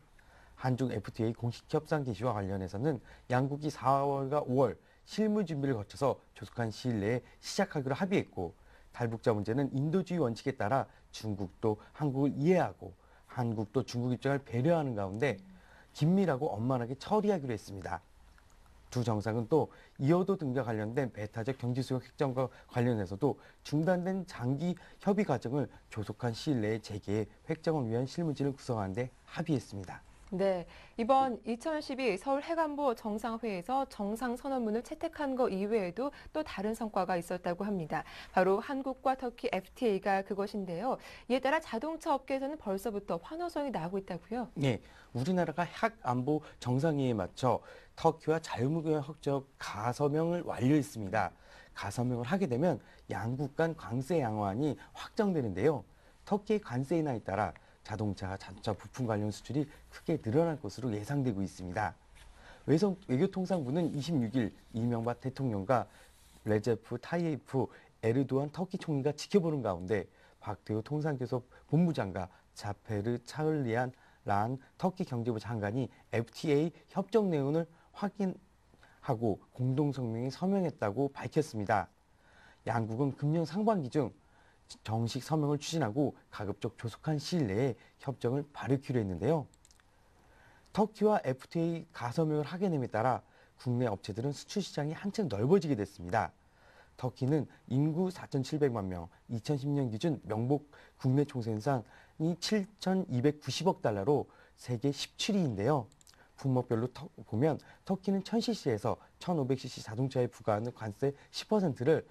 S4: 한중 FTA 공식 협상 개시와 관련해서는 양국이 4월과 5월 실무 준비를 거쳐서 조속한 시일 내에 시작하기로 합의했고, 탈북자 문제는 인도주의 원칙에 따라 중국도 한국을 이해하고 한국도 중국 입장을 배려하는 가운데 긴밀하고 원만하게 처리하기로 했습니다. 두 정상은 또 이호도 등과 관련된 배타적 경제수역 획정과 관련해서도 중단된 장기 협의 과정을 조속한 시일 내에 재개해 획정을 위한 실무진을 구성하는 데 합의했습니다.
S1: 네, 이번 2012 서울 해관보 정상회의에서 정상선언문을 채택한 것 이외에도 또 다른 성과가 있었다고 합니다. 바로 한국과 터키 FTA가 그것인데요. 이에 따라 자동차 업계에서는 벌써부터 환호성이 나오고 있다고요?
S4: 네, 우리나라가 핵 안보 정상회의에 맞춰 터키와 자유무역 협정 가서명을 완료했습니다. 가서명을 하게 되면 양국 간 관세 양호안이 확정되는데요. 터키의 관세 인하에 따라 자동차 부품 관련 수출이 크게 늘어날 것으로 예상되고 있습니다. 외교통상부는 26일 이명박 대통령과 레제프 타이예프 에르도안 터키 총리가 지켜보는 가운데 박태호 통상교섭 본부장과 자페르 차을리안 란 터키 경제부 장관이 FTA 협정 내용을 확인하고 공동성명에 서명했다고 밝혔습니다. 양국은 금년 상반기 중 정식 서명을 추진하고 가급적 조속한 시일 내에 협정을 발효키로 했는데요. 터키와 FTA 가서명을 하게 됨에 따라 국내 업체들은 수출 시장이 한층 넓어지게 됐습니다. 터키는 인구 4,700만 명, 2010년 기준 명목 국내 총생산이 7,290억 달러로 세계 17위인데요. 품목별로 보면 터키는 1000cc에서 1500cc 자동차에 부과하는 관세 10%를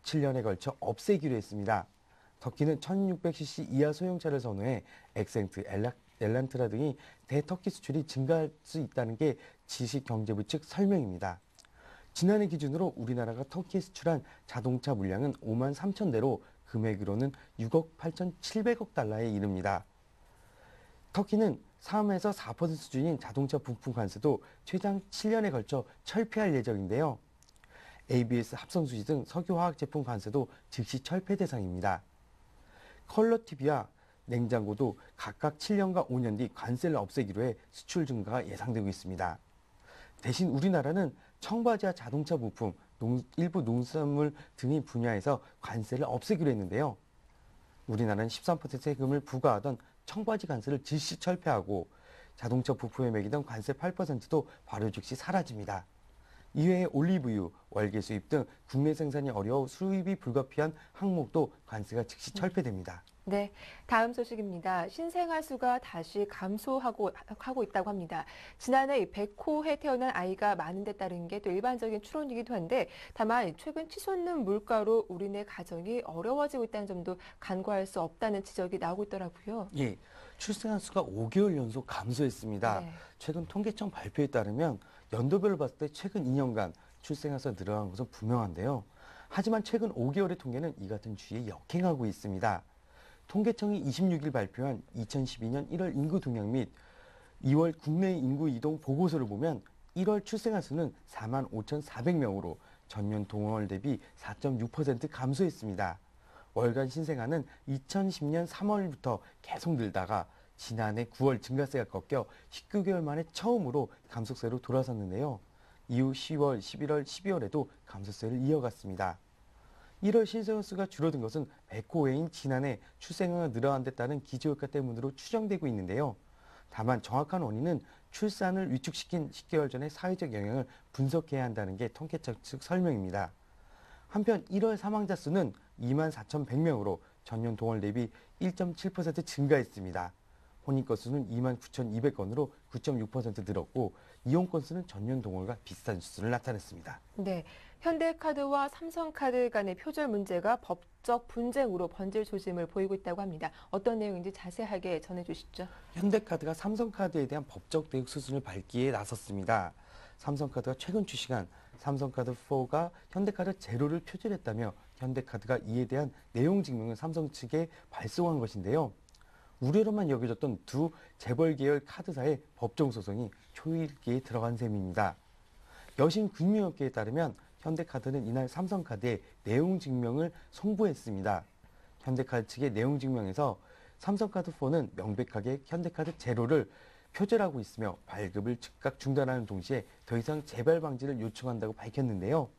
S4: 17년에 걸쳐 없애기로 했습니다. 터키는 1600cc 이하 소형차를 선호해 엑센트, 엘란트라 등이 대터키 수출이 증가할 수 있다는 게 지식경제부 측 설명입니다. 지난해 기준으로 우리나라가 터키에 수출한 자동차 물량은 5만 3천 대로 금액으로는 6억 8,700억 달러에 이릅니다. 터키는 3에서 4% 수준인 자동차 부품 관세도 최장 7년에 걸쳐 철폐할 예정인데요. ABS 합성수지 등 석유화학 제품 관세도 즉시 철폐 대상입니다. 컬러 TV와 냉장고도 각각 7년과 5년 뒤 관세를 없애기로 해 수출 증가가 예상되고 있습니다. 대신 우리나라는 청바지와 자동차 부품, 일부 농산물 등의 분야에서 관세를 없애기로 했는데요. 우리나라는 13% 세금을 부과하던 청바지 관세를 즉시 철폐하고 자동차 부품에 매기던 관세 8%도 바로 즉시 사라집니다. 이외에 올리브유, 월계 수입 등 국내 생산이 어려워 수입이 불가피한 항목도 관세가 즉시 철폐됩니다.
S1: 네, 다음 소식입니다. 신생아 수가 다시 감소하고 있다고 합니다. 지난해 100호에 태어난 아이가 많은 데 따른 게 또 일반적인 추론이기도 한데, 다만 최근 치솟는 물가로 우리네 가정이 어려워지고 있다는 점도 간과할 수 없다는 지적이 나오고 있더라고요.
S4: 예, 출생아 수가 5개월 연속 감소했습니다.
S1: 네.
S4: 최근 통계청 발표에 따르면 연도별로 봤을 때 최근 2년간 출생아 수가 늘어난 것은 분명한데요. 하지만 최근 5개월의 통계는 이 같은 추이에 역행하고 있습니다. 통계청이 26일 발표한 2012년 1월 인구 동향 및 2월 국내 인구 이동 보고서를 보면 1월 출생아 수는 4만 5,400명으로 전년 동월 대비 4.6% 감소했습니다. 월간 신생아는 2010년 3월부터 계속 늘다가 지난해 9월 증가세가 꺾여 19개월 만에 처음으로 감소세로 돌아섰는데요. 이후 10월, 11월, 12월에도 감소세를 이어갔습니다. 1월 신생아 수가 줄어든 것은 100호회인 지난해 출생아가 늘어난 데 따른 기저효과 때문으로 추정되고 있는데요. 다만 정확한 원인은 출산을 위축시킨 10개월 전의 사회적 영향을 분석해야 한다는 게 통계청 측 설명입니다. 한편 1월 사망자 수는 24,100명으로 전년 동월 대비 1.7% 증가했습니다. 혼인건 수는 29,200건으로 9.6% 늘었고 이용 건수는 전년 동월과 비슷한 수준을 나타냈습니다.
S1: 네, 현대카드와 삼성카드 간의 표절 문제가 법적 분쟁으로 번질 조짐을 보이고 있다고 합니다. 어떤 내용인지 자세하게 전해주시죠.
S4: 현대카드가 삼성카드에 대한 법적 대응 수순을 밟기에 나섰습니다. 삼성카드가 최근 주식한 삼성카드4가 현대카드 제로를 표절했다며 현대카드가 이에 대한 내용 증명을 삼성 측에 발송한 것인데요. 우려로만 여겨졌던 두 재벌 계열 카드사의 법정 소송이 초일기에 들어간 셈입니다. 여신 금융업계에 따르면 현대카드는 이날 삼성카드에 내용 증명을 송부했습니다. 현대카드 측의 내용 증명에서 삼성카드4는 명백하게 현대카드 제로를 표절하고 있으며 발급을 즉각 중단하는 동시에 더 이상 재발 방지를 요청한다고 밝혔는데요.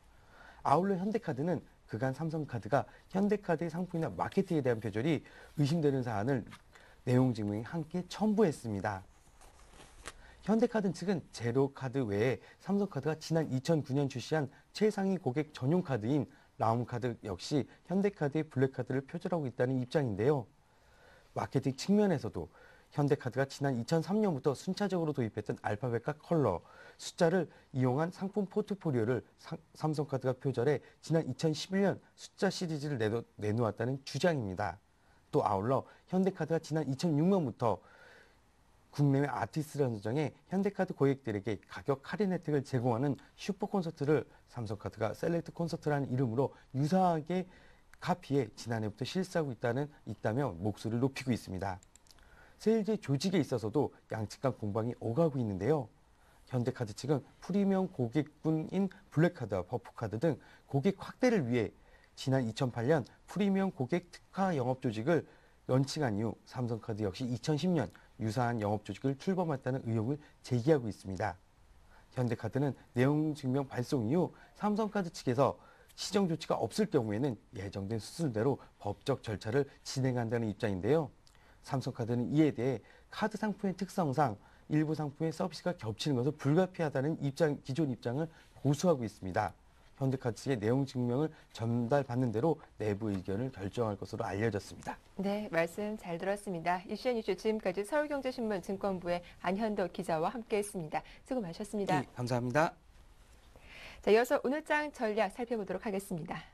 S4: 아울러 현대카드는 그간 삼성카드가 현대카드의 상품이나 마케팅에 대한 표절이 의심되는 사안을 내용 증명에 함께 첨부했습니다. 현대카드 측은 제로카드 외에 삼성카드가 지난 2009년 출시한 최상위 고객 전용 카드인 라움카드 역시 현대카드의 블랙카드를 표절하고 있다는 입장인데요. 마케팅 측면에서도 현대카드가 지난 2003년부터 순차적으로 도입했던 알파벳과 컬러, 숫자를 이용한 상품 포트포리오를 삼성카드가 표절해 지난 2011년 숫자 시리즈를 내놓았다는 주장입니다. 또 아울러 현대카드가 지난 2006년부터 국내외 아티스트를 선정해 현대카드 고객들에게 가격 할인 혜택을 제공하는 슈퍼 콘서트를 삼성카드가 셀렉트 콘서트라는 이름으로 유사하게 카피해 지난해부터 실시하고 있다며 목소리를 높이고 있습니다. 세일즈 조직에 있어서도 양측 간 공방이 오가고 있는데요. 현대카드 측은 프리미엄 고객군인 블랙카드와 버프카드 등 고객 확대를 위해 지난 2008년 프리미엄 고객 특화 영업 조직을 런칭한 이후 삼성카드 역시 2010년 유사한 영업 조직을 출범했다는 의혹을 제기하고 있습니다. 현대카드는 내용 증명 발송 이후 삼성카드 측에서 시정 조치가 없을 경우에는 예정된 수순대로 법적 절차를 진행한다는 입장인데요. 삼성카드는 이에 대해 카드 상품의 특성상 일부 상품의 서비스가 겹치는 것은 불가피하다는 기존 입장을 고수하고 있습니다. 현대카드 측의 내용 증명을 전달받는 대로 내부 의견을 결정할 것으로 알려졌습니다.
S1: 네, 말씀 잘 들었습니다. 이슈앤 이슈 지금까지 서울경제신문 증권부의 안현덕 기자와 함께했습니다. 수고 많으셨습니다.
S4: 네, 감사합니다.
S1: 자, 이어서 오늘장 전략 살펴보도록 하겠습니다.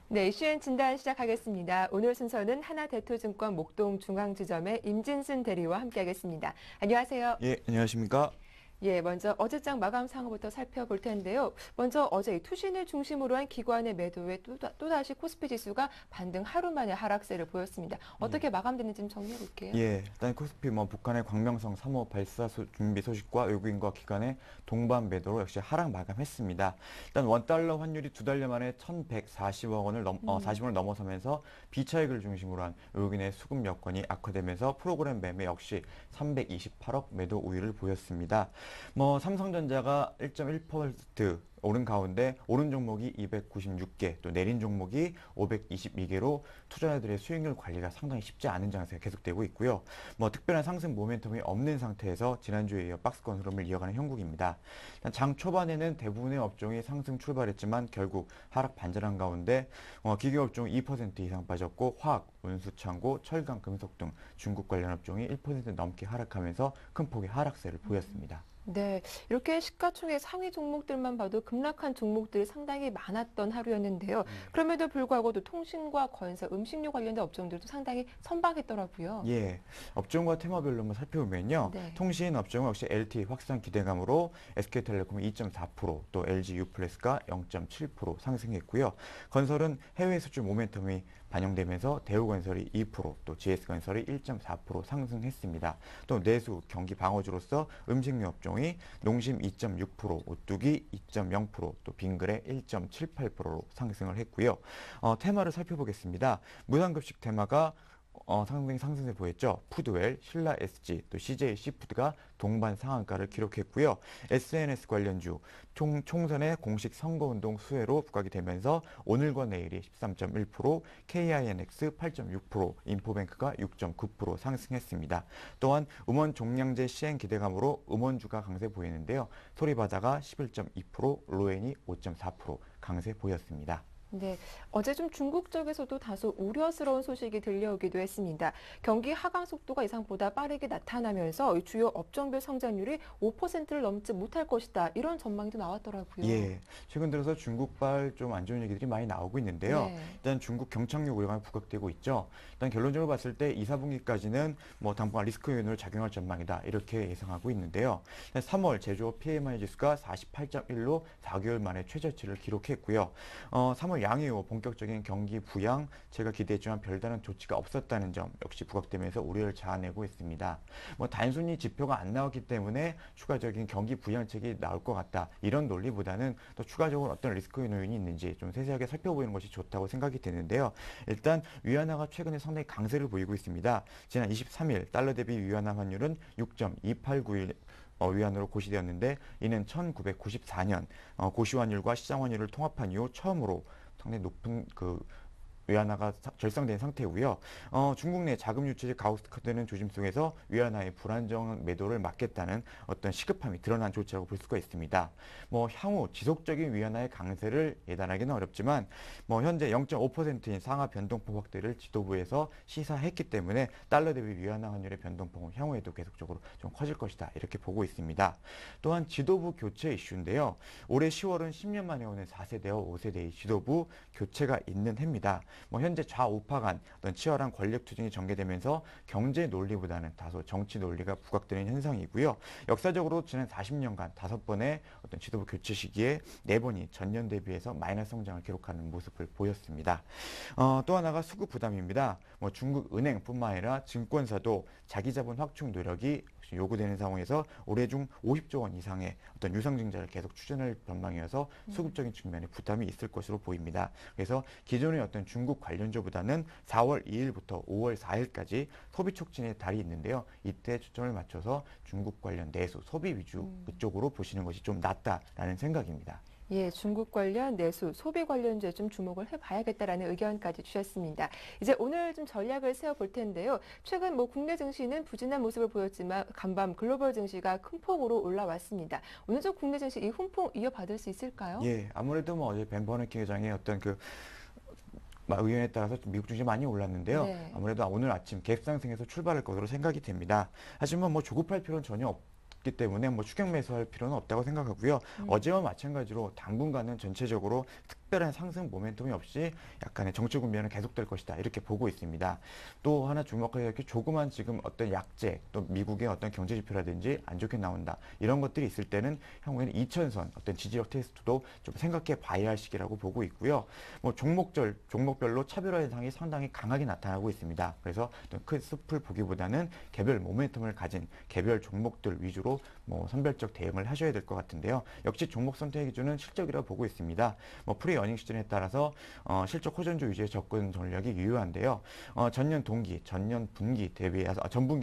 S1: 네, 이슈앤 진단 시작하겠습니다. 오늘 순서는 하나대투증권 목동중앙지점의 임진순 대리와 함께하겠습니다. 안녕하세요.
S5: 예, 안녕하십니까?
S1: 예, 먼저 어제장 마감 상황부터 살펴볼 텐데요. 먼저 어제 투신을 중심으로 한 기관의 매도에 또다시 코스피 지수가 반등 하루 만에 하락세를 보였습니다. 어떻게 마감됐는지 좀 정리해 볼게요.
S5: 예, 일단 코스피 북한의 광명성 3호 발사 준비 소식과 외국인과 기관의 동반 매도로 역시 하락 마감했습니다. 일단 원달러 환율이 2달러 만에 1,140억 원을 40원을 넘어서면서 비차익을 중심으로 한 외국인의 수급 여건이 악화되면서 프로그램 매매 역시 328억 매도 우위를 보였습니다. 삼성전자가 1.1% 오른 가운데 오른 종목이 296개, 또 내린 종목이 522개로 투자자들의 수익률 관리가 상당히 쉽지 않은 장세가 계속되고 있고요. 특별한 상승 모멘텀이 없는 상태에서 지난주에 이어 박스권 흐름을 이어가는 형국입니다. 장 초반에는 대부분의 업종이 상승 출발했지만 결국 하락 반전한 가운데 기계 업종 2% 이상 빠졌고 화학, 운수창고, 철강, 금속 등 중국 관련 업종이 1% 넘게 하락하면서 큰 폭의 하락세를 보였습니다.
S1: 네, 이렇게 시가총액 상위 종목들만 봐도 급락한 종목들이 상당히 많았던 하루였는데요. 그럼에도 불구하고 또 통신과 건설, 음식료 관련된 업종들도 상당히 선방했더라고요.
S5: 예, 업종과 테마별로 한번 살펴보면요.
S1: 네.
S5: 통신 업종은 역시 LTE 확산 기대감으로 SK텔레콤이 2.4%, 또 LG U+가 0.7% 상승했고요. 건설은 해외 수출 모멘텀이 반영되면서 대우건설이 2%, 또 GS건설이 1.4% 상승했습니다. 또 내수, 경기 방어주로서 음식료 업종이 농심 2.6%, 오뚜기 2.0%, 또 빙그레 1.78%로 상승을 했고요. 테마를 살펴보겠습니다. 무상급식 테마가 상당히 상승세 보였죠. 푸드웰, 신라 SG, 또 CJ 시푸드가 동반 상한가를 기록했고요. SNS 관련주 총선의 공식 선거운동 수혜로 부각이 되면서 오늘과 내일이 13.1%, KINX 8.6%, 인포뱅크가 6.9% 상승했습니다. 또한 음원 종량제 시행 기대감으로 음원주가 강세 보이는데요. 소리바다가 11.2%, 로엔이 5.4% 강세 보였습니다.
S1: 네, 어제 좀 중국 쪽에서도 다소 우려스러운 소식이 들려오기도 했습니다. 경기 하강 속도가 예상보다 빠르게 나타나면서 주요 업종별 성장률이 5%를 넘지 못할 것이다. 이런 전망도 나왔더라고요.
S5: 예, 최근 들어서 중국발 좀 안 좋은 얘기들이 많이 나오고 있는데요.
S1: 네.
S5: 일단 중국 경착륙 우려가 부각되고 있죠. 일단 결론적으로 봤을 때 2, 4분기까지는 뭐 당분간 리스크 요인으로 작용할 전망이다. 이렇게 예상하고 있는데요. 3월 제조업 PMI 지수가 48.1로 4개월 만에 최저치를 기록했고요. 3월 양이 후 본격적인 경기 부양, 제가 기대했지만 별다른 조치가 없었다는 점 역시 부각되면서 우려를 자아내고 있습니다. 뭐 단순히 지표가 안 나왔기 때문에 추가적인 경기 부양책이 나올 것 같다. 이런 논리보다는 또 추가적으로 어떤 리스크 요인이 있는지 좀 세세하게 살펴보는 것이 좋다고 생각이 되는데요. 일단 위안화가 최근에 상당히 강세를 보이고 있습니다. 지난 23일 달러 대비 위안화 환율은 6.289일 위안으로 고시되었는데 이는 1994년 고시환율과 시장환율을 통합한 이후 처음으로 상당히 높은 위안화가 절상된 상태고요. 중국 내 자금 유출이 가속화되는 조짐 속에서 위안화의 불안정한 매도를 막겠다는 어떤 시급함이 드러난 조치라고 볼 수가 있습니다. 뭐 향후 지속적인 위안화의 강세를 예단하기는 어렵지만 뭐 현재 0.5%인 상하 변동폭 확대를 지도부에서 시사했기 때문에 달러 대비 위안화 환율의 변동폭은 향후에도 계속적으로 좀 커질 것이다 이렇게 보고 있습니다. 또한 지도부 교체 이슈인데요. 올해 10월은 10년 만에 오는 4세대와 5세대의 지도부 교체가 있는 해입니다. 뭐 현재 좌우파 간 어떤 치열한 권력 투쟁이 전개되면서 경제 논리보다는 다소 정치 논리가 부각되는 현상이고요. 역사적으로 지난 40년간 5번의 어떤 지도부 교체 시기에 4번이 전년 대비해서 마이너스 성장을 기록하는 모습을 보였습니다. 또 하나가 수급 부담입니다. 뭐 중국 은행뿐만 아니라 증권사도 자기 자본 확충 노력이 요구되는 상황에서 올해 중 50조 원 이상의 어떤 유상증자를 계속 추진할 전망이어서 수급적인 측면에 부담이 있을 것으로 보입니다. 그래서 기존의 어떤 중국 관련주보다는 4월 2일부터 5월 4일까지 소비 촉진의 달이 있는데요. 이때 초점을 맞춰서 중국 관련 내수, 소비 위주 그쪽으로 보시는 것이 좀 낫다라는 생각입니다.
S1: 예, 중국 관련 내수, 소비 관련주에 좀 주목을 해봐야겠다라는 의견까지 주셨습니다. 이제 오늘 좀 전략을 세워볼 텐데요. 최근 국내 증시는 부진한 모습을 보였지만 간밤 글로벌 증시가 큰 폭으로 올라왔습니다. 오늘 좀 국내 증시 이 훈풍 이어받을 수 있을까요?
S5: 예, 아무래도 어제 벤 버너키 회장의 어떤 의견에 따라서 미국 증시 많이 올랐는데요.
S1: 네.
S5: 아무래도 오늘 아침 갭상승에서 출발할 것으로 생각이 됩니다. 하지만 조급할 필요는 전혀 없기 때문에 추격 매수할 필요는 없다고 생각하고요. 어제와 마찬가지로 당분간은 전체적으로 특별한 상승 모멘텀이 없이 약간의 정책 운변은 계속될 것이다 이렇게 보고 있습니다. 또 하나 주목해야 할 게 조그만 지금 어떤 약재 또 미국의 어떤 경제 지표라든지 안 좋게 나온다 이런 것들이 있을 때는 향후에는 2000선 어떤 지지력 테스트도 좀 생각해 봐야 할 시기라고 보고 있고요. 종목별로 차별화 현상이 상당히 강하게 나타나고 있습니다. 그래서 큰 숲을 보기보다는 개별 모멘텀을 가진 개별 종목들 위주로 선별적 대응을 하셔야 될 것 같은데요. 역시 종목 선택 기준은 실적이라고 보고 있습니다. 프리 어닝 시즌에 따라서 실적 호전주 위주의 접근 전략이 유효한데요. 전년 전분기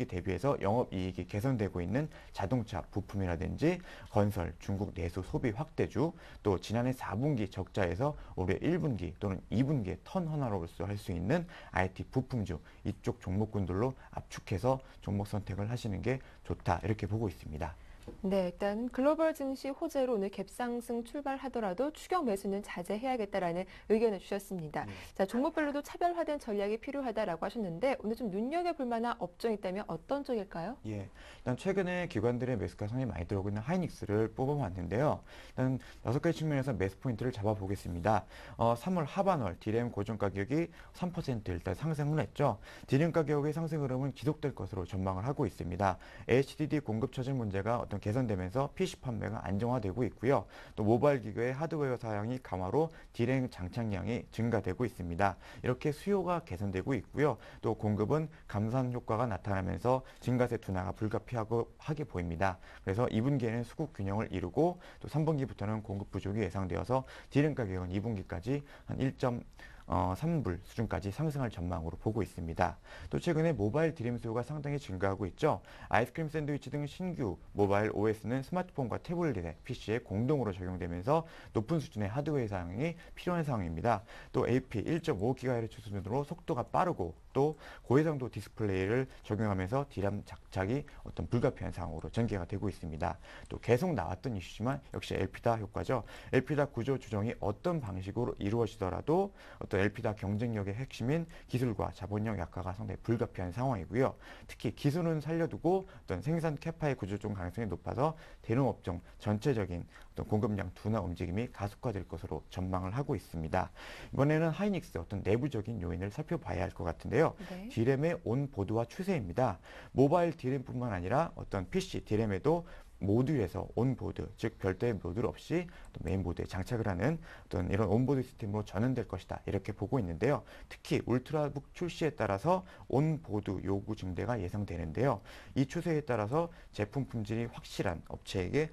S5: 대비해서 영업이익이 개선되고 있는 자동차 부품이라든지 건설, 중국 내수 소비 확대주, 또 지난해 4분기 적자에서 올해 1분기 또는 2분기에 턴 하나로서 할 수 있는 IT 부품주 이쪽 종목군들로 압축해서 종목 선택을 하시는 게 좋다 이렇게 보고 있습니다.
S1: 네, 일단 글로벌 증시 호재로 오늘 갭상승 출발하더라도 추격 매수는 자제해야겠다라는 의견을 주셨습니다. 자, 종목별로도 차별화된 전략이 필요하다라고 하셨는데 오늘 좀 눈여겨볼 만한 업종이 있다면 어떤 쪽일까요?
S5: 예, 일단 최근에 기관들의 매수가 상당히 많이 들어오고 있는 하이닉스를 뽑아봤는데요. 일단 6가지 측면에서 매수 포인트를 잡아보겠습니다. 3월 하반월 디램 고정 가격이 3% 일단 상승을 했죠. 디램 가격의 상승 흐름은 지속될 것으로 전망을 하고 있습니다. HDD 공급 처진 문제가 어떤 개선되면서 PC 판매가 안정화되고 있고요. 또 모바일 기기의 하드웨어 사양이 강화로 디램 장착량이 증가되고 있습니다. 이렇게 수요가 개선되고 있고요. 또 공급은 감산 효과가 나타나면서 증가세 둔화가 불가피하게 보입니다. 그래서 2분기에는 수급 균형을 이루고 또 3분기부터는 공급 부족이 예상되어서 디램 가격은 2분기까지 한 3불 수준까지 상승할 전망으로 보고 있습니다. 또 최근에 모바일 디램 수요가 상당히 증가하고 있죠. 아이스크림 샌드위치 등 신규 모바일 OS는 스마트폰과 태블릿, PC에 공동으로 적용되면서 높은 수준의 하드웨어 사양이 필요한 상황입니다. 또 AP 1.5GHz 수준으로 속도가 빠르고 또 고해상도 디스플레이를 적용하면서 디램 장착이 어떤 불가피한 상황으로 전개가 되고 있습니다. 또 계속 나왔던 이슈지만 역시 엘피다 효과죠. 엘피다 구조 조정이 어떤 방식으로 이루어지더라도 어떤 엘피다 경쟁력의 핵심인 기술과 자본력 약화가 상당히 불가피한 상황이고요. 특히 기술은 살려두고 어떤 생산 캐파의 구조 조정 가능성이 높아서 대농업종 전체적인 어떤 공급량 둔화 움직임이 가속화될 것으로 전망을 하고 있습니다. 이번에는 하이닉스 어떤 내부적인 요인을 살펴봐야 할 것 같은데요.
S1: 네.
S5: 디램의 온보드화 추세입니다. 모바일 디램뿐만 아니라 어떤 PC 디램에도 모듈에서 온보드, 즉 별도의 모듈 없이 메인보드에 장착을 하는 어떤 이런 온보드 시스템으로 전환될 것이다. 이렇게 보고 있는데요. 특히 울트라북 출시에 따라서 온보드 요구 증대가 예상되는데요. 이 추세에 따라서 제품 품질이 확실한 업체에게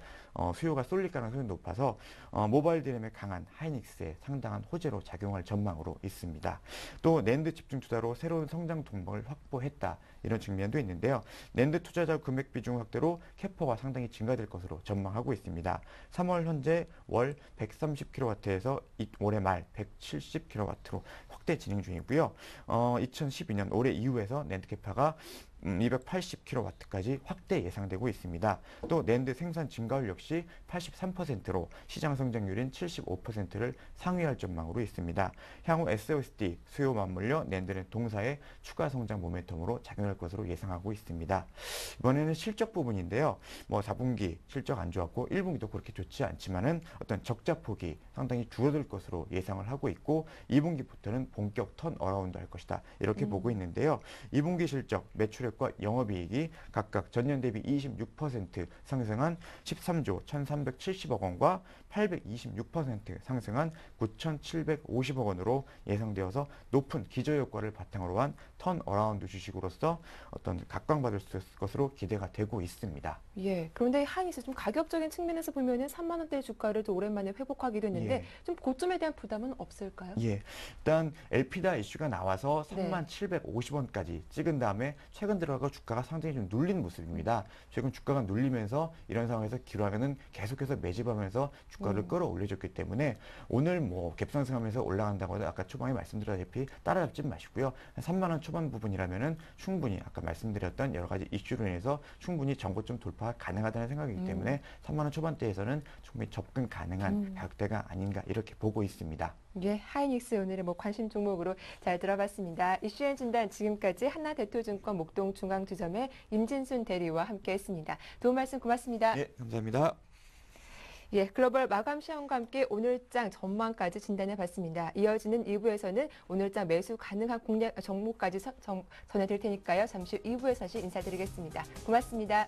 S5: 수요가 쏠릴 가능성이 높아서 모바일 디램에 강한 하이닉스에 상당한 호재로 작용할 전망으로 있습니다. 또 낸드 집중 투자로 새로운 성장 동력을 확보했다. 이런 측면도 있는데요. 낸드 투자자 금액 비중 확대로 캐퍼가 상당히 증가될 것으로 전망하고 있습니다. 3월 현재 월 130kW에서 올해 말 170kW로 확대 진행 중이고요. 2012년 올해 이후에서 낸드 캐파가 280kW까지 확대 예상되고 있습니다. 또 낸드 생산 증가율 역시 83%로 시장 성장률인 75%를 상회할 전망으로 있습니다. 향후 SOSD 수요 맞물려 낸드는 동사의 추가 성장 모멘텀으로 작용할 것으로 예상하고 있습니다. 이번에는 실적 부분인데요. 4분기 실적 안 좋았고 1분기도 그렇게 좋지 않지만은 어떤 적자 폭이 상당히 줄어들 것으로 예상을 하고 있고 2분기부터는 본격 턴 어라운드 할 것이다. 이렇게 보고 있는데요. 2분기 실적 매출액과 영업이익이 각각 전년 대비 26% 상승한 13조 1,370억 원과 826% 상승한 9,750억 원으로 예상되어서 높은 기저효과를 바탕으로 한 턴어라운드 주식으로서 어떤 각광받을 수 있을 것으로 기대가 되고 있습니다.
S1: 예. 그런데 하이닉스 좀 가격적인 측면에서 보면은 3만 원대 주가를 또 오랜만에 회복하기도 했는데
S5: 예.
S1: 좀 고점에 대한 부담은 없을까요?
S5: 예, 일단 엘피다 이슈가 나와서
S1: 네.
S5: 3750원까지 찍은 다음에 최근 들어가 주가가 상당히 좀 눌린 모습입니다. 최근 주가가 눌리면서 이런 상황에서 기록하면은 계속해서 매집하면서 주가를 끌어올려줬기 때문에 오늘 갭상승하면서 올라간다고 해도 아까 초반에 말씀드렸다시피 따라잡지 마시고요. 한 3만 원 초반 부분이라면은 충분히 아까 말씀드렸던 여러 가지 이슈로 인해서 충분히 정고점 돌파가 가능하다는 생각이기 때문에 3만 원 초반대에서는 충분히 접근 가능한 가격대가 아닌가 이렇게 보고 있습니다.
S1: 예, 하이닉스 오늘의 관심 종목으로 잘 들어봤습니다. 이슈의 진단 지금까지 하나대투증권 목동중앙지점의 임진순 대리와 함께했습니다. 도움 말씀 고맙습니다.
S5: 예, 감사합니다.
S1: 예, 글로벌 마감 시황과 함께 오늘장 전망까지 진단해봤습니다. 이어지는 2부에서는 오늘장 매수 가능한 공략 정보까지 전해드릴 테니까요. 잠시 후 2부에서 다시 인사드리겠습니다. 고맙습니다.